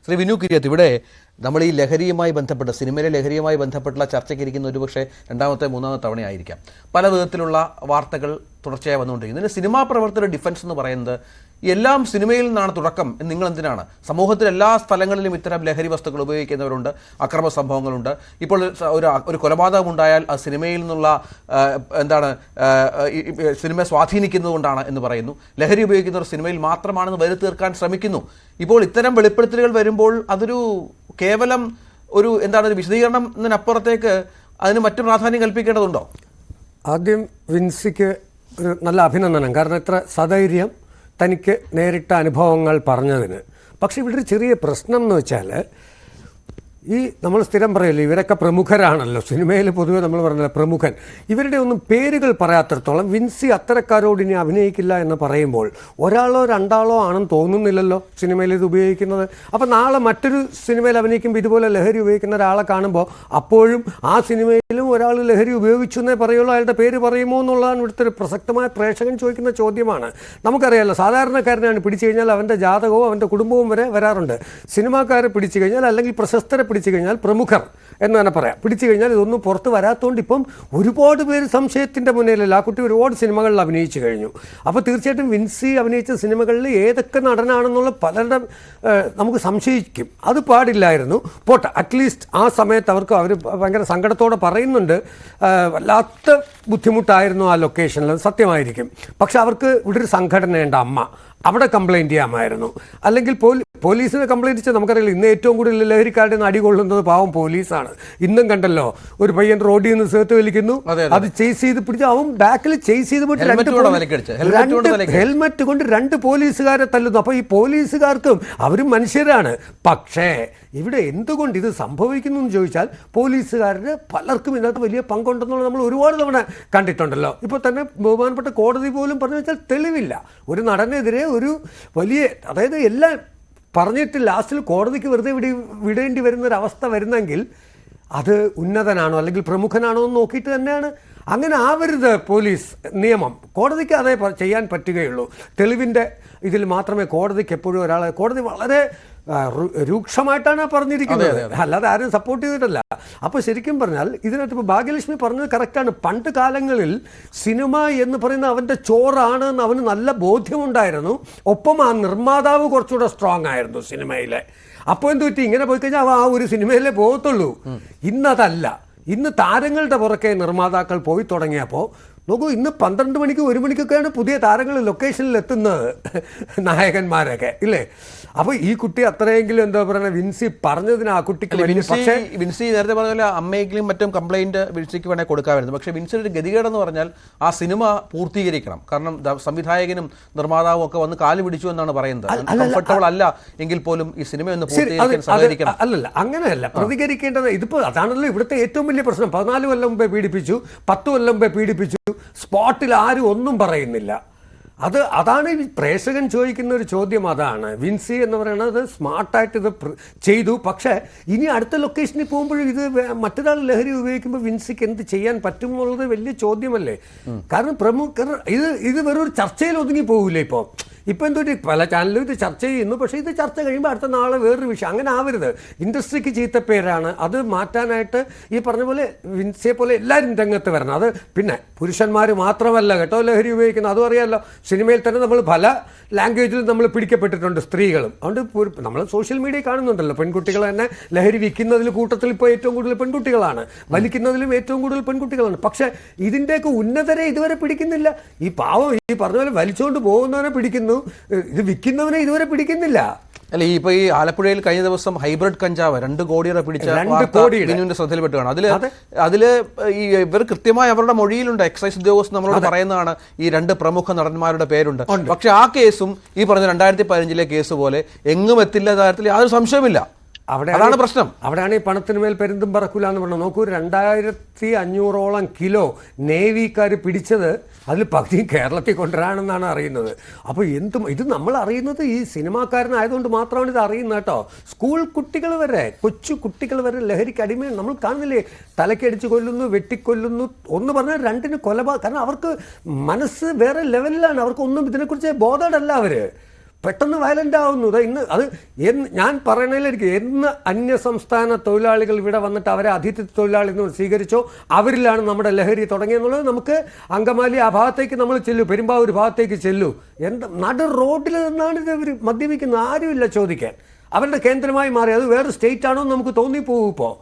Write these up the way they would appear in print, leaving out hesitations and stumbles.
ശ്രീ വിനു കിരിയത്ത്, ഇവിടെ നമ്മൾ ഈ ലഹരിയുമായി ബന്ധപ്പെട്ട് സിനിമയിലെ ലഹരിയുമായി ബന്ധപ്പെട്ടുള്ള ചർച്ചയ്ക്ക് ഇരിക്കുന്ന ഒരുപക്ഷെ രണ്ടാമത്തെ മൂന്നാമത്തെ തവണയായിരിക്കാം. പല വിധത്തിലുള്ള വാർത്തകൾ തുടർച്ചയായി വന്നുകൊണ്ടിരിക്കുന്നത്. ഇതിന് സിനിമാ പ്രവർത്തകരുടെ ഡിഫൻസ് എന്ന് പറയുന്നത് എല്ലാം സിനിമയിൽ നിന്നാണ് തുടക്കം. നിങ്ങൾ എന്തിനാണ് സമൂഹത്തിൽ എല്ലാ സ്ഥലങ്ങളിലും ഇത്തരം ലഹരി വസ്തുക്കൾ ഉപയോഗിക്കുന്നവരുണ്ട്, അക്രമ സംഭവങ്ങളുണ്ട്. ഇപ്പോൾ ഒരു കൊലപാതകം ഉണ്ടായാൽ അത് സിനിമയിൽ നിന്നുള്ള സിനിമയെ സ്വാധീനിക്കുന്നത് കൊണ്ടാണ് എന്ന് പറയുന്നു. ലഹരി ഉപയോഗിക്കുന്നവർ സിനിമയിൽ മാത്രമാണെന്ന് വരുത്തി തീർക്കാൻ ശ്രമിക്കുന്നു. ഇപ്പോൾ ഇത്തരം വെളിപ്പെടുത്തലുകൾ വരുമ്പോൾ അതൊരു കേവലം ഒരു ഒരു വിശദീകരണം എന്നതിനപ്പുറത്തേക്ക് അതിന് മറ്റു പ്രാധാന്യം കൽപ്പിക്കേണ്ടതുണ്ടോ? ആദ്യം വിൻസിക്ക് ഒരു നല്ല അഭിനന്ദനം. കാരണം ഇത്ര സധൈര്യം തനിക്ക് നേരിട്ട അനുഭവങ്ങൾ പറഞ്ഞതിന്. പക്ഷെ ഇവിടെ ഒരു ചെറിയ പ്രശ്നം എന്ന് വെച്ചാൽ, ഈ നമ്മൾ സ്ഥിരം പറയല്ലോ ഇവരൊക്കെ പ്രമുഖരാണല്ലോ, സിനിമയിൽ പൊതുവെ നമ്മൾ പറഞ്ഞല്ലോ പ്രമുഖൻ. ഇവരുടെ ഒന്നും പേരുകൾ പറയാത്തിടത്തോളം വിൻസി അത്തരക്കാരോട് ഇനി അഭിനയിക്കില്ല എന്ന് പറയുമ്പോൾ ഒരാളോ രണ്ടാളോ ആണെന്ന് തോന്നുന്നില്ലല്ലോ സിനിമയിൽ ഇത് ഉപയോഗിക്കുന്നത്. അപ്പം നാളെ മറ്റൊരു സിനിമയിൽ അഭിനയിക്കുമ്പോൾ ഇതുപോലെ ലഹരി ഉപയോഗിക്കുന്ന ഒരാളെ കാണുമ്പോൾ അപ്പോഴും ആ സിനിമയിലും ഒരാൾ ലഹരി ഉപയോഗിച്ചു എന്നേ പറയുള്ളൂ, അയാളുടെ പേര് പറയുമോ എന്നുള്ളതാണ് ഇവിടുത്തെ ഒരു പ്രസക്തമായ പ്രേക്ഷകൻ ചോദിക്കുന്ന ചോദ്യമാണ്. നമുക്കറിയാമല്ലോ സാധാരണക്കാരനാണ് പിടിച്ചു കഴിഞ്ഞാൽ അവൻ്റെ ജാതകവും അവൻ്റെ കുടുംബവും വരെ വരാറുണ്ട്. സിനിമാക്കാരെ പിടിച്ചു കഴിഞ്ഞാൽ അല്ലെങ്കിൽ പ്രശസ്തരെ പിടിച്ചു കഴിഞ്ഞാൽ പ്രമുഖർ എന്ന് തന്നെ പറയാം. പിടിച്ചു കഴിഞ്ഞാൽ ഇതൊന്നും പുറത്ത് വരാത്തതുകൊണ്ട് ഇപ്പം ഒരുപാട് പേര് സംശയത്തിൻ്റെ മുന്നിലല്ല. ആ കുട്ടി ഒരുപാട് സിനിമകളിൽ അഭിനയിച്ചു കഴിഞ്ഞു. അപ്പോൾ തീർച്ചയായിട്ടും വിൻസി അഭിനയിച്ച സിനിമകളിൽ ഏതൊക്കെ നടനാണെന്നുള്ള പലരുടെ നമുക്ക് സംശയിക്കും. അത് പാടില്ലായിരുന്നു. പോട്ടെ, അറ്റ്ലീസ്റ്റ് ആ സമയത്ത് അവർ ഭയങ്കര സങ്കടത്തോടെ പറയുന്നുണ്ട് വല്ലാത്ത ബുദ്ധിമുട്ടായിരുന്നു ആ ലൊക്കേഷനിൽ, സത്യമായിരിക്കും. പക്ഷെ അവർക്ക് ഇവിടെ ഒരു സംഘടനയുണ്ട്, അമ്മ, അവിടെ കംപ്ലയിൻറ്റ് ചെയ്യാമായിരുന്നു. അല്ലെങ്കിൽ പോലീസിനെ കംപ്ലയിൻറ്റ് ചെയ്ത് നമുക്കറിയില്ല. ഇന്ന് ഏറ്റവും കൂടുതൽ ലഹരിക്കാരുടെ നിന്ന് അടികൊള്ളുന്നത് പാവം പോലീസാണ്. ഇന്നും കണ്ടല്ലോ ഒരു പയ്യൻ റോഡിൽ നിന്ന് സേർത്ത് വലിക്കുന്നു, അത് ചേസ് ചെയ്ത് പിടിച്ച് അവൻ ബാക്കിൽ ചേസ് ചെയ്ത് പോയിട്ട് ഹെൽമെറ്റ് കൊണ്ട് 2 പോലീസുകാരെ തല്ലുന്നു. അപ്പോൾ ഈ പോലീസുകാർക്കും അവരും മനുഷ്യരാണ്. പക്ഷേ ഇവിടെ എന്തുകൊണ്ട് ഇത് സംഭവിക്കുന്നു എന്ന് ചോദിച്ചാൽ പോലീസുകാരുടെ പലർക്കും ഇതിനകത്ത് വലിയ പങ്കുണ്ടെന്നുള്ളത് നമ്മൾ ഒരുപാട് തവണ കണ്ടിട്ടുണ്ടല്ലോ. ഇപ്പോൾ തന്നെ ബഹുമാനപ്പെട്ട കോടതി പോലും പറഞ്ഞു വെച്ചാൽ തെളിവില്ല. ഒരു നടനെതിരെ ഒരു വലിയ, അതായത് എല്ലാം പറഞ്ഞിട്ട് ലാസ്റ്റിൽ കോടതിക്ക് വെറുതെ വിടേണ്ടി വരുന്നൊരവസ്ഥ വരുന്നെങ്കിൽ അത് ഉന്നതനാണോ അല്ലെങ്കിൽ പ്രമുഖനാണോ എന്ന് നോക്കിയിട്ട് തന്നെയാണ്. അങ്ങനെ ആവരുത് പോലീസ് നിയമം. കോടതിക്ക് അതേ ചെയ്യാൻ പറ്റുകയുള്ളൂ. തെളിവിൻ്റെ ഇതിൽ മാത്രമേ കോടതിക്ക് എപ്പോഴും കോടതി വളരെ രൂക്ഷമായിട്ടാണ് പറഞ്ഞിരിക്കുന്നത്, അല്ലാതെ ആരും സപ്പോർട്ട് ചെയ്തിട്ടല്ല. അപ്പോൾ ശരിക്കും പറഞ്ഞാൽ ഇതിനകത്ത് ഇപ്പോൾ ഭാഗ്യലക്ഷ്മി പറഞ്ഞത് കറക്റ്റാണ്. പണ്ട് കാലങ്ങളിൽ സിനിമ എന്ന് പറയുന്ന അവൻ്റെ ചോറാണ് എന്ന് അവന് നല്ല ബോധ്യമുണ്ടായിരുന്നു. ഒപ്പം ആ നിർമ്മാതാവ് കുറച്ചുകൂടെ സ്ട്രോങ് ആയിരുന്നു സിനിമയിലെ. അപ്പോൾ എന്ത് പറ്റി, ഇങ്ങനെ പോയി കഴിഞ്ഞാൽ ആ ഒരു സിനിമയിലേ പോകത്തുള്ളൂ. ഇന്നതല്ല. ഇന്ന് താരങ്ങളുടെ പുറകെ നിർമ്മാതാക്കൾ പോയി തുടങ്ങിയപ്പോൾ നോക്കൂ, ഇന്ന് 12 മണിക്ക് 1 മണിക്കൊക്കെയാണ് പുതിയ താരങ്ങൾ ലൊക്കേഷനിൽ എത്തുന്നത്, നായകന്മാരൊക്കെ ഇല്ലേ. അപ്പോൾ ഈ കുട്ടി അത്രയെങ്കിലും എന്താ പറയുക, വിൻസി പറഞ്ഞതിന് ആ കുട്ടിക്ക് പക്ഷേ വിൻസി നേരത്തെ പറഞ്ഞ പോലെ അമ്മയെങ്കിലും മറ്റും കംപ്ലൈൻറ്റ് വിൻസിക്ക് വേണേൽ കൊടുക്കാമായിരുന്നു. പക്ഷേ വിൻസിയുടെ ഒരു ഗതികേടെന്ന് പറഞ്ഞാൽ ആ സിനിമ പൂർത്തീകരിക്കണം. കാരണം സംവിധായകനും നിർമ്മാതാവും ഒക്കെ വന്ന് കാല് പിടിച്ചു എന്നാണ് പറയുന്നത്. കംഫർട്ടബിൾ അല്ല എങ്കിൽ പോലും ഈ സിനിമ ഒന്ന് പൂർത്തീകരിക്കാൻ സഹകരിക്കണം. അല്ലല്ല, അങ്ങനെയല്ല പ്രതികരിക്കേണ്ടത്. ഇതിപ്പോൾ അതാണല്ലോ ഇവിടുത്തെ ഏറ്റവും വലിയ പ്രശ്നം. 14 കൊല്ലം മുമ്പേ പീഡിപ്പിച്ചു, 10 കൊല്ലം മുമ്പേ പീഡിപ്പിച്ചു, സ്പോട്ടിൽ ആരും ഒന്നും പറയുന്നില്ല. അതാണ് ഈ പ്രേക്ഷകൻ ചോദിക്കുന്ന ഒരു ചോദ്യം. അതാണ് വിൻസി എന്ന് പറയുന്നത് സ്മാർട്ടായിട്ട് ഇത് ചെയ്തു. പക്ഷേ ഇനി അടുത്ത ലൊക്കേഷനിൽ പോകുമ്പോഴും ഇത് മറ്റൊരാൾ ലഹരി ഉപയോഗിക്കുമ്പോൾ വിൻസിക്ക് എന്ത് ചെയ്യാൻ പറ്റും എന്നുള്ളത് വലിയ ചോദ്യമല്ലേ. കാരണം പ്രമുഖർ ഇത് വെറൊരു ചർച്ചയിൽ ഒതുങ്ങി പോകില്ലേ. ഇപ്പോൾ എന്തോ പല ചാനലും ഇത് ചർച്ച ചെയ്യുന്നു. പക്ഷേ ഇത് ചർച്ച കഴിയുമ്പോൾ അടുത്ത നാളെ വേറൊരു വിഷയം. അങ്ങനെ ആവരുത്. ഇൻഡസ്ട്രിക്ക് ചീത്തപ്പേരാണ്. അത് മാറ്റാനായിട്ട് ഈ പറഞ്ഞ പോലെ വിൻസിയെ പോലെ എല്ലാവരും രംഗത്ത് വരണം. അത് പിന്നെ പുരുഷന്മാർ മാത്രമല്ല കേട്ടോ ലഹരി ഉപയോഗിക്കുന്നത്. അതും അറിയാമല്ലോ, സിനിമയിൽ തന്നെ നമ്മൾ പല ലാംഗ്വേജിൽ നമ്മൾ പിടിക്കപ്പെട്ടിട്ടുണ്ട്, സ്ത്രീകളും. അതുകൊണ്ട് നമ്മൾ സോഷ്യൽ മീഡിയ കാണുന്നുണ്ടല്ലോ, പെൺകുട്ടികൾ തന്നെ ലഹരി വിൽക്കുന്നതിൽ കൂട്ടത്തിൽ ഇപ്പോൾ ഏറ്റവും കൂടുതൽ പെൺകുട്ടികളാണ്, വലിക്കുന്നതിലും ഏറ്റവും കൂടുതൽ പെൺകുട്ടികളാണ്. പക്ഷേ ഇതിൻ്റെയൊക്കെ ഉന്നതരെ ഇതുവരെ പിടിക്കുന്നില്ല. ഈ പാവം ഈ പറഞ്ഞ പോലെ വലിച്ചുകൊണ്ട് പോകുന്നവനെ പിടിക്കുന്നു, ഇത് വിൽക്കുന്നവനെ ഇതുവരെ പിടിക്കുന്നില്ല. അല്ല, ഇപ്പോൾ ഈ ആലപ്പുഴയിൽ കഴിഞ്ഞ ദിവസം ഹൈബ്രിഡ് കഞ്ചാവ് 2 കോടിയുടെ പിടിച്ച ബിനുവിന്റെ ശ്രദ്ധയിൽപ്പെട്ട് കാണാം. അതില് ഇവർ കൃത്യമായി അവരുടെ മൊഴിയിലുണ്ട്, എക്സൈസ് ഉദ്യോഗസ്ഥർ നമ്മളോട് പറയുന്നതാണ് ഈ 2 പ്രമുഖ നടന്മാരുടെ പേരുണ്ട്. പക്ഷെ ആ കേസും ഈ പറഞ്ഞ 2015 കേസ് പോലെ എങ്ങും എത്തില്ല കാര്യത്തിൽ യാതൊരു സംശയമില്ല. അതാണ് പ്രശ്നം. അവിടെയാണ് ഈ പണത്തിന് മേൽ പെരുന്തും പറക്കൂല എന്ന് പറഞ്ഞത്. നോക്കൂ, 2500ഓളം കിലോ നേവിക്കാർ പിടിച്ചത്, അതിൽ പകുതി കേരളത്തിൽ കൊണ്ടുവരാണെന്നാണ് അറിയുന്നത്. അപ്പോൾ ഇത് നമ്മൾ അറിയുന്നത് ഈ സിനിമാക്കാരനായതുകൊണ്ട് മാത്രമാണ് ഇത് അറിയുന്നത് കേട്ടോ. സ്കൂൾ കുട്ടികൾ വരെ, കൊച്ചു കുട്ടികൾ വരെ ലഹരിക്ക് അടിമയാണ്. നമ്മൾ കാണുന്നില്ലേ, തലക്കടിച്ച് കൊല്ലുന്നു, വെട്ടിക്കൊല്ലുന്നു. ഒന്ന് പറഞ്ഞാൽ 2ന് കാരണം അവർക്ക് മനസ്സ് വേറെ ലെവലിലാണ്. അവർക്കൊന്നും ഇതിനെക്കുറിച്ച് ബോധമല്ല അവർ. പെട്ടെന്ന് വയലൻ്റ് ആവുന്നു. ഇന്ന് അത് ഞാൻ പറയണതിലേക്ക് എന്ന് അന്യസംസ്ഥാന തൊഴിലാളികൾ ഇവിടെ വന്നിട്ട് അവരെ അതിഥി തൊഴിലാളി എന്ന് സ്വീകരിച്ചോ അവരിലാണ് നമ്മുടെ ലഹരി തുടങ്ങിയെന്നുള്ളത്. നമുക്ക് അങ്കമാലി ആ ഭാഗത്തേക്ക് നമ്മൾ ചെല്ലു, പെരുമ്പാവൂർ ഭാഗത്തേക്ക് ചെല്ലു, നടു റോഡിൽ നിന്നാണ് ഇവർ മദ്യപിക്കുന്നത്, ആരുമില്ല ചോദിക്കാൻ. അവരുടെ കേന്ദ്രമായി മാറി. അത് വേറെ സ്റ്റേറ്റ് ആണോ എന്ന് നമുക്ക് തോന്നിപ്പോകും ഇപ്പോൾ.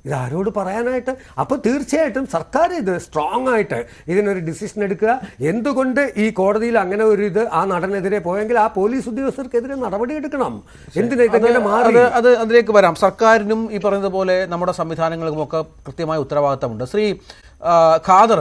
ഇതാരോട് പറയാനായിട്ട്? അപ്പോൾ തീർച്ചയായിട്ടും സർക്കാർ ഇത് സ്ട്രോങ് ആയിട്ട് ഇതിനൊരു ഡിസിഷൻ എടുക്കുക. എന്തുകൊണ്ട് ഈ കോടതിയിൽ അങ്ങനെ ഒരു ഇത് ആ നടനെതിരെ പോയെങ്കിൽ ആ പോലീസ് ഉദ്യോഗസ്ഥർക്കെതിരെ നടപടി എടുക്കണം. എന്തിനാ ഇതെങ്ങനെ മാറി? അത് അതിലേക്ക് വരാം. സർക്കാരിനും ഈ പറയുന്നത് പോലെ നമ്മുടെ സംവിധാനങ്ങൾക്കും ഒക്കെ കൃത്യമായ ഉത്തരവാദിത്തമുണ്ട്. ശ്രീ ഖാദർ,